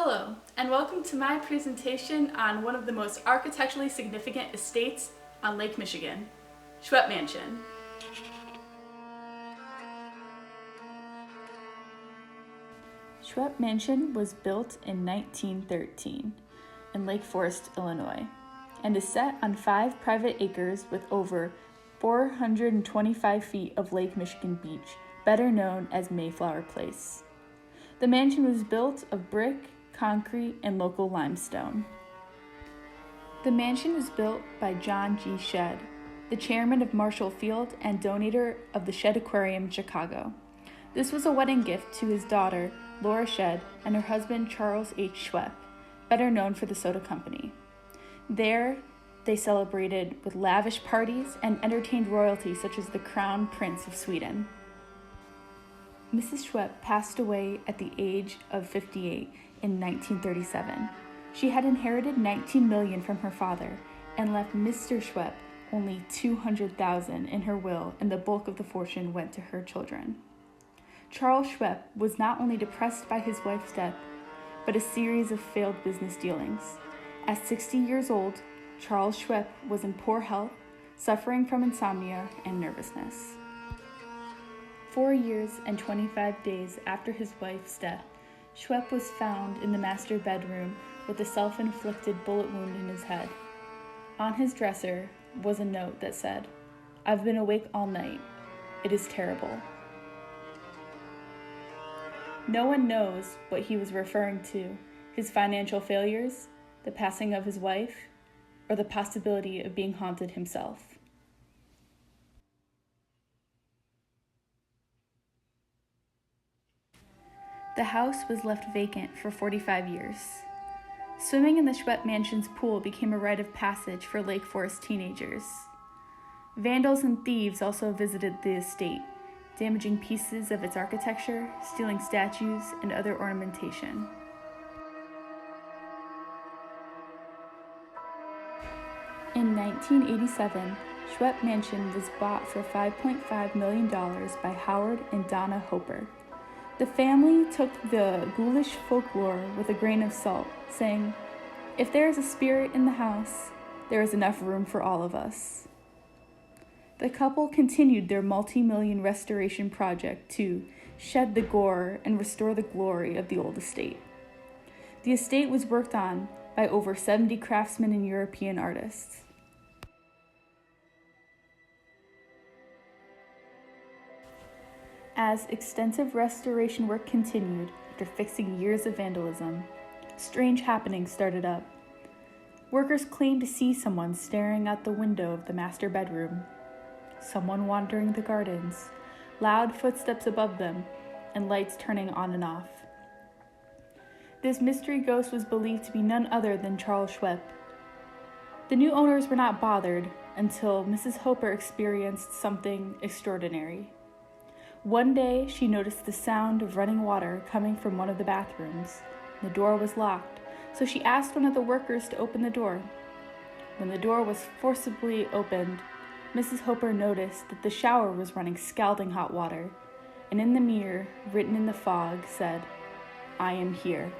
Hello, and welcome to my presentation on one of the most architecturally significant estates on Lake Michigan, Schweppe Mansion. Schweppe Mansion was built in 1913 in Lake Forest, Illinois, and is set on 5 private acres with over 425 feet of Lake Michigan beach, better known as Mayflower Place. The mansion was built of brick, concrete, and local limestone. The mansion was built by John G. Shedd, the chairman of Marshall Field and donator of the Shedd Aquarium in Chicago. This was a wedding gift to his daughter, Laura Shedd, and her husband, Charles H. Schweppe, better known for the soda company. There, they celebrated with lavish parties and entertained royalty such as the Crown Prince of Sweden. Mrs. Schweppe passed away at the age of 58 in 1937. She had inherited $19 million from her father and left Mr. Schweppe only $200,000 in her will, and the bulk of the fortune went to her children. Charles Schweppe was not only depressed by his wife's death, but a series of failed business dealings. At 60 years old, Charles Schweppe was in poor health, suffering from insomnia and nervousness. 4 years and 25 days after his wife's death, Schweppe was found in the master bedroom with a self-inflicted bullet wound in his head. On his dresser was a note that said, "I've been awake all night. It is terrible." No one knows what he was referring to, his financial failures, the passing of his wife, or the possibility of being haunted himself. The house was left vacant for 45 years. Swimming in the Schweppe Mansion's pool became a rite of passage for Lake Forest teenagers. Vandals and thieves also visited the estate, damaging pieces of its architecture, stealing statues, and other ornamentation. In 1987, Schweppe Mansion was bought for $5.5 million by Howard and Donna Hopper. The family took the ghoulish folklore with a grain of salt, saying, "If there is a spirit in the house, there is enough room for all of us." The couple continued their multi-million restoration project to shed the gore and restore the glory of the old estate. The estate was worked on by over 70 craftsmen and European artists. As extensive restoration work continued, after fixing years of vandalism, strange happenings started up. Workers claimed to see someone staring out the window of the master bedroom, someone wandering the gardens, loud footsteps above them, and lights turning on and off. This mystery ghost was believed to be none other than Charles Schweppe. The new owners were not bothered until Mrs. Hopper experienced something extraordinary. One day, she noticed the sound of running water coming from one of the bathrooms. The door was locked, so she asked one of the workers to open the door. When the door was forcibly opened, Mrs. Hopper noticed that the shower was running scalding hot water, and in the mirror, written in the fog, said, "I am here."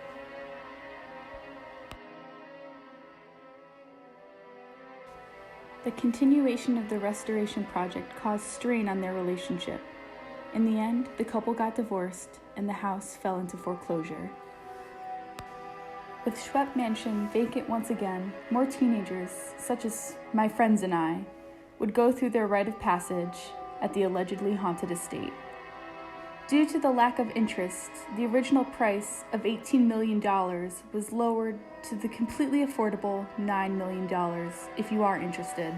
The continuation of the restoration project caused strain on their relationship. In the end, the couple got divorced, and the house fell into foreclosure. With Schweppe Mansion vacant once again, more teenagers, such as my friends and I, would go through their rite of passage at the allegedly haunted estate. Due to the lack of interest, the original price of $18 million was lowered to the completely affordable $9 million if you are interested.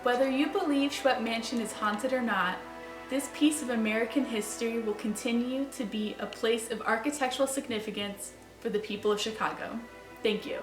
Whether you believe Schweppe Mansion is haunted or not, this piece of American history will continue to be a place of architectural significance for the people of Chicago. Thank you.